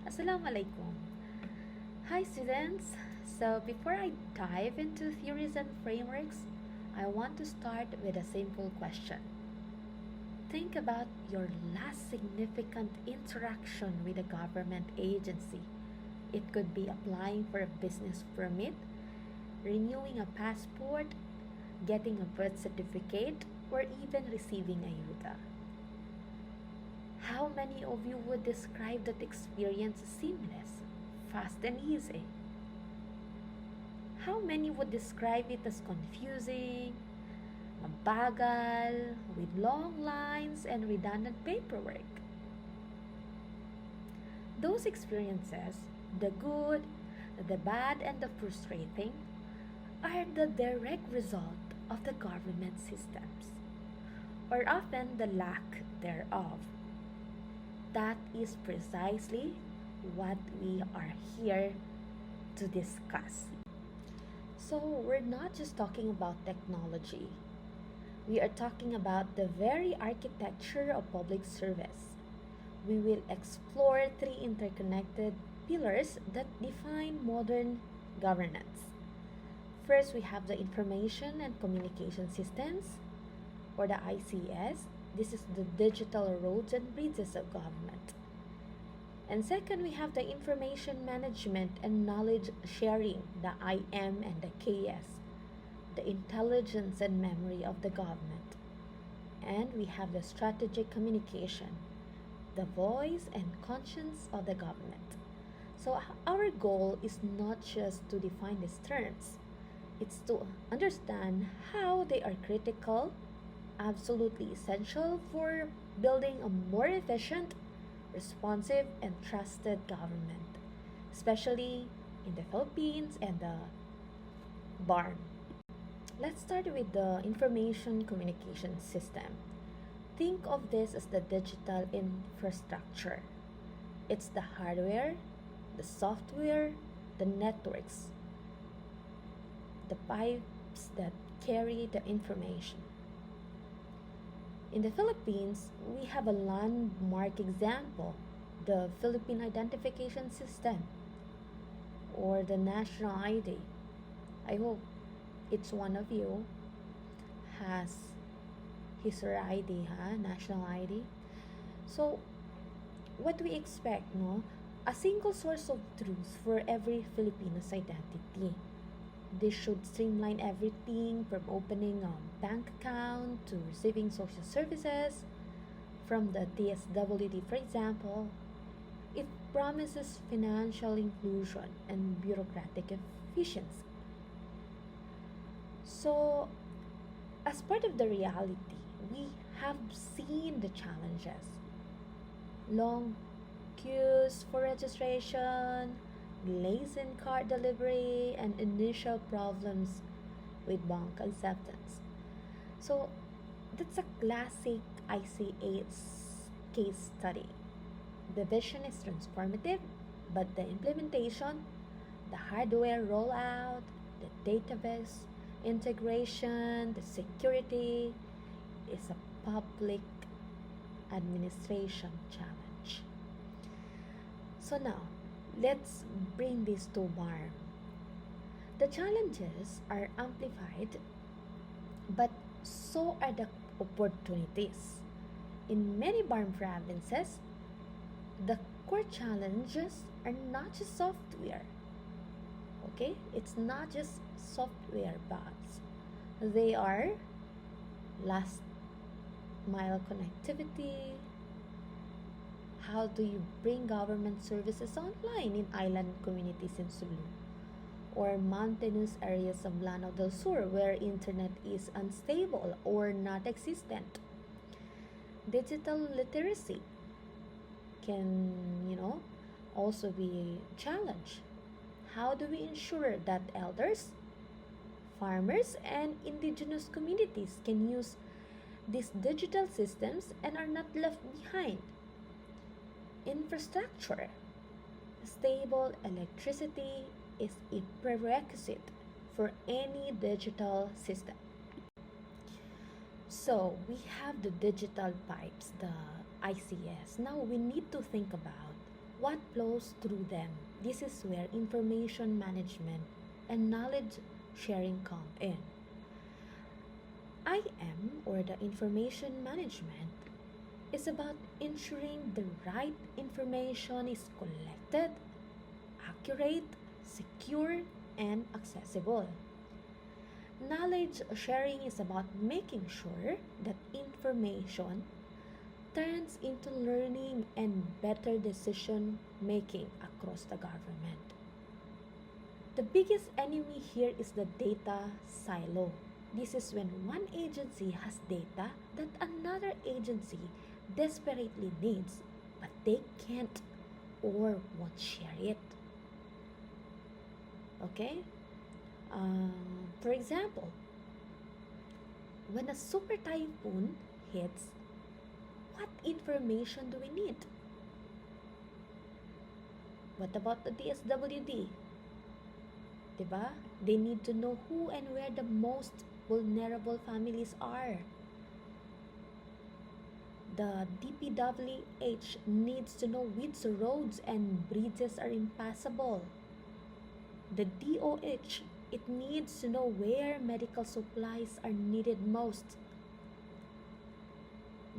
Assalamualaikum. Hi students. So before I dive into theories and frameworks, I want to start with a simple question. Think about your last significant interaction with a government agency. It could be applying for a business permit, renewing a passport, getting a birth certificate, or even receiving a ayuda. How many of you would describe that experience as seamless, fast, and easy? How many would describe it as confusing, mabagal, with long lines and redundant paperwork? Those experiences, the good, the bad, and the frustrating, are the direct result of the government systems, or often the lack thereof. That is precisely what we are here to discuss. So, we're not just talking about technology, we are talking about the very architecture of public service. We will explore three interconnected pillars that define modern governance. First, we have the Information and Communication Systems, or the ICS. This is the digital roads and bridges of government. And second, we have the Information Management and Knowledge Sharing, the IM and the KS, the intelligence and memory of the government. And we have the Strategic Communication, the voice and conscience of the government. So our goal is not just to define these terms, it's to understand how they are critical, absolutely essential for building a more efficient, responsive, and trusted government, especially in the Philippines and the BARMM. Let's start with the information communication system. Think of this as the digital infrastructure. It's the hardware, the software, the networks, the pipes that carry the information. In the Philippines, we have a landmark example, the Philippine Identification System, or the National ID. I hope each one of you has his or her ID, national ID. So, what we expect, no? A single source of truth for every Filipino's identity. This should streamline everything from opening a bank account to receiving social services. From the TSWD, for example, it promises financial inclusion and bureaucratic efficiency. So, as part of the reality, we have seen the challenges: long queues for registration, delays in card delivery, and initial problems with bank acceptance. So, that's a classic ICA's case study. The vision is transformative, but the implementation, the hardware rollout, the database integration, the security is a public administration challenge. So now, let's bring this to BARMM. The challenges are amplified, but so are the opportunities. In many BARMM provinces, the core challenges are not just software. Okay? It's not just software bugs. They are last mile connectivity. How do you bring government services online in island communities in Sulu? Or mountainous areas of Lanao del Sur where internet is unstable or not existent? Digital literacy can, also be a challenge. How do we ensure that elders, farmers, and indigenous communities can use these digital systems and are not left behind? Infrastructure. Stable electricity is a prerequisite for any digital system. So we have the digital pipes, the ICS. Now we need to think about what flows through them. This is where information management and knowledge sharing come in. IM, or the information management, is about ensuring the right information is collected, accurate, secure, and accessible. Knowledge sharing is about making sure that information turns into learning and better decision making across the government. The biggest enemy here is the data silo. This is when one agency has data that another agency desperately needs, but they can't or won't share it. Okay? For example, when a super typhoon hits, what information do we need? What about the DSWD? Diba? They need to know who and where the most vulnerable families are. The DPWH needs to know which roads and bridges are impassable. The DOH, it needs to know where medical supplies are needed most.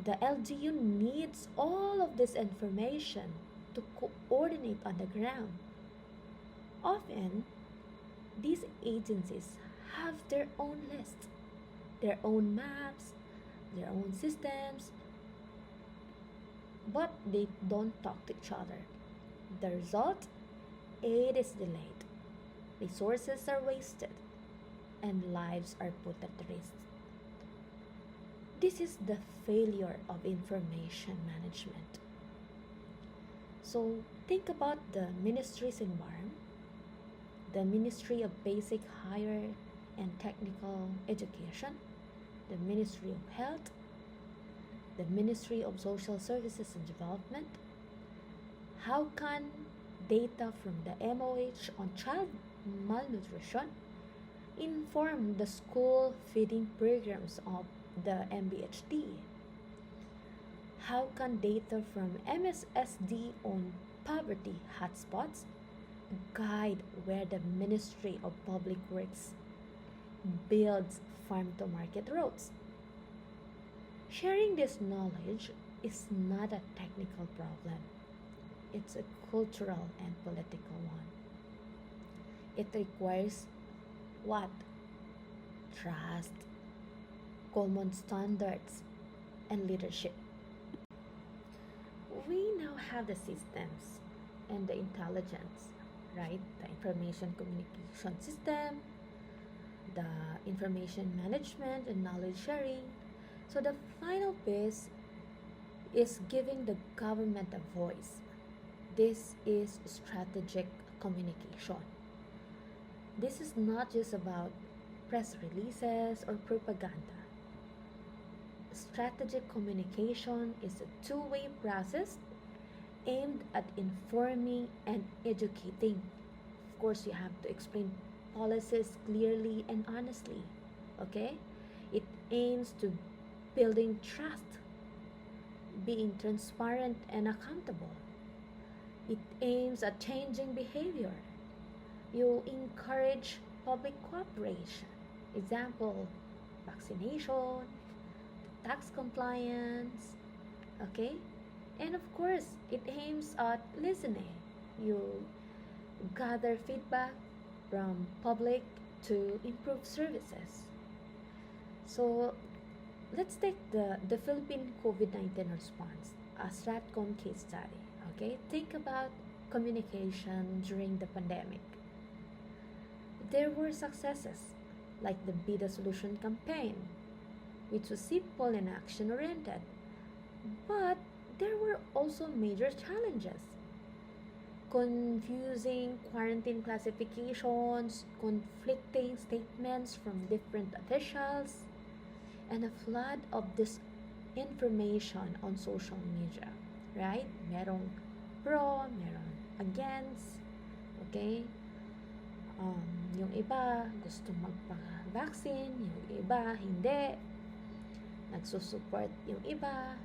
The LGU needs all of this information to coordinate on the ground. Often, these agencies have their own lists, their own maps, their own systems, but they don't talk to each other. The result? Aid is delayed, resources are wasted, and lives are put at risk. This is the failure of information management. So think about the ministries in BARMM, the Ministry of Basic Higher and Technical Education, the Ministry of Health, the Ministry of Social Services and Development. How can data from the MOH on child malnutrition inform the school feeding programs of the MBHD? How can data from MSSD on poverty hotspots guide where the Ministry of Public Works builds farm to market roads? Sharing this knowledge is not a technical problem. It's a cultural and political one. It requires what? Trust, common standards, and leadership. We now have the systems and the intelligence, right? The information communication system, the information management and knowledge sharing. So the final piece is giving the government a voice. This is strategic communication. This is not just about press releases or propaganda. Strategic communication is a two-way process aimed at informing and educating. Of course, you have to explain policies clearly and honestly. Okay? It aims to building trust, being transparent and accountable. It aims at changing behavior. You encourage public cooperation. Example, vaccination, tax compliance, okay? And of course, it aims at listening. You gather feedback from public to improve services. So let's take the Philippine COVID-19 response, a STRATCOM case study. Okay, think about communication during the pandemic. There were successes like the Be the Solution campaign, which was simple and action oriented. But there were also major challenges: confusing quarantine classifications, conflicting statements from different officials, and a flood of disinformation on social media, right? Merong pro, merong against, okay? Yung iba gusto magpa-vaccine, yung iba hindi. Nagsusupport yung iba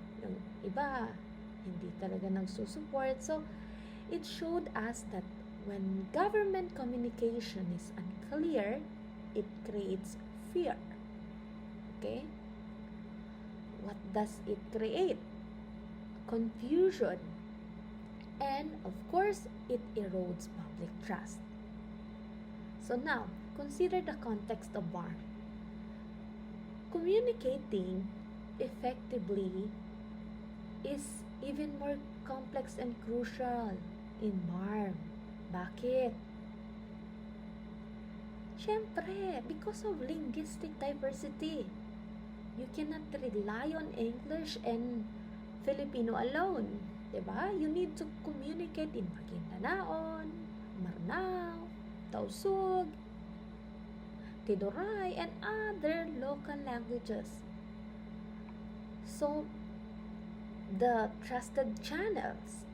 hindi talaga nagsusupport. So, It showed us that when government communication is unclear, it creates fear. Okay? What does it create? Confusion. And of course, it erodes public trust. So now, consider the context of BARMM. Communicating effectively is even more complex and crucial in BARMM. Bakit? Siyempre, because of linguistic diversity. You cannot rely on English and Filipino alone. Diba? You need to communicate in Maguindanaon, Maranao, Tausug, Tiduray, and other local languages. So, the trusted channels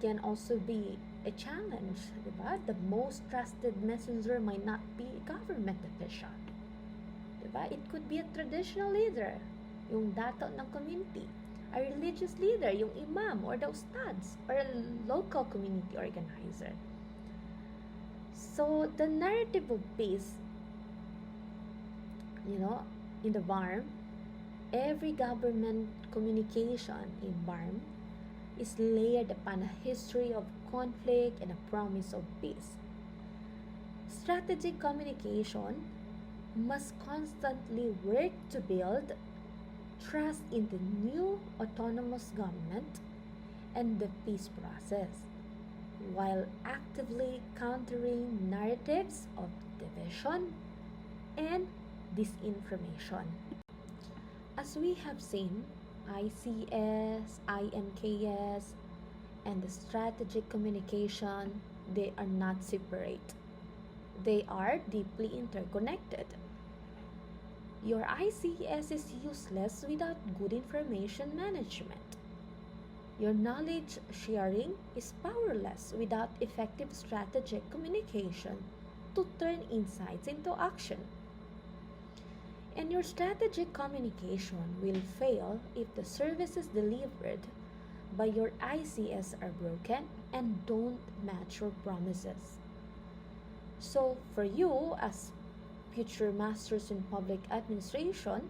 can also be a challenge, diba? The most trusted messenger might not be a government official. Diba? It could be a traditional leader, yung dato ng community, a religious leader, yung imam or the ustads, or a local community organizer. So, the narrative of peace, in the BARMM, every government communication in BARMM is layered upon a history of conflict and a promise of peace. Strategic communication must constantly work to build trust in the new autonomous government and the peace process, while actively countering narratives of division and disinformation. As we have seen, ICS, INKS, and the strategic communication, they are not separate. They are deeply interconnected. Your ICS is useless without good information management. Your knowledge sharing is powerless without effective strategic communication to turn insights into action. And your strategic communication will fail if the services delivered by your ICS are broken and don't match your promises. So, for you as future masters in public administration,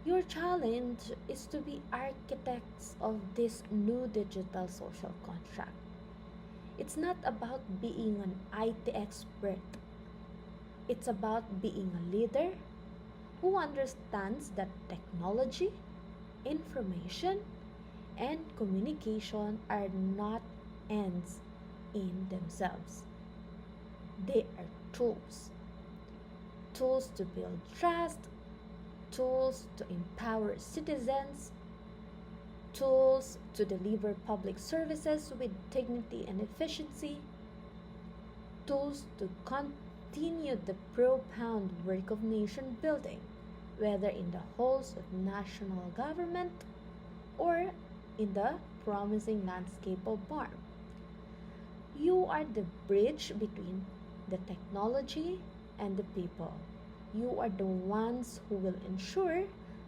your challenge is to be architects of this new digital social contract. It's not about being an IT expert. It's about being a leader who understands that technology, information, and communication are not ends in themselves. They are tools. Tools to build trust, tools to empower citizens, tools to deliver public services with dignity and efficiency, tools to continue the profound work of nation building, whether in the halls of national government or in the promising landscape of BARMM. You are the bridge between the technology and the people. You are the ones who will ensure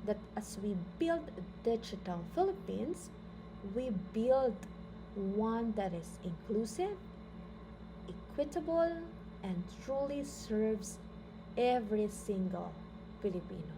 that as we build a digital Philippines, we build one that is inclusive, equitable, and truly serves every single Filipino.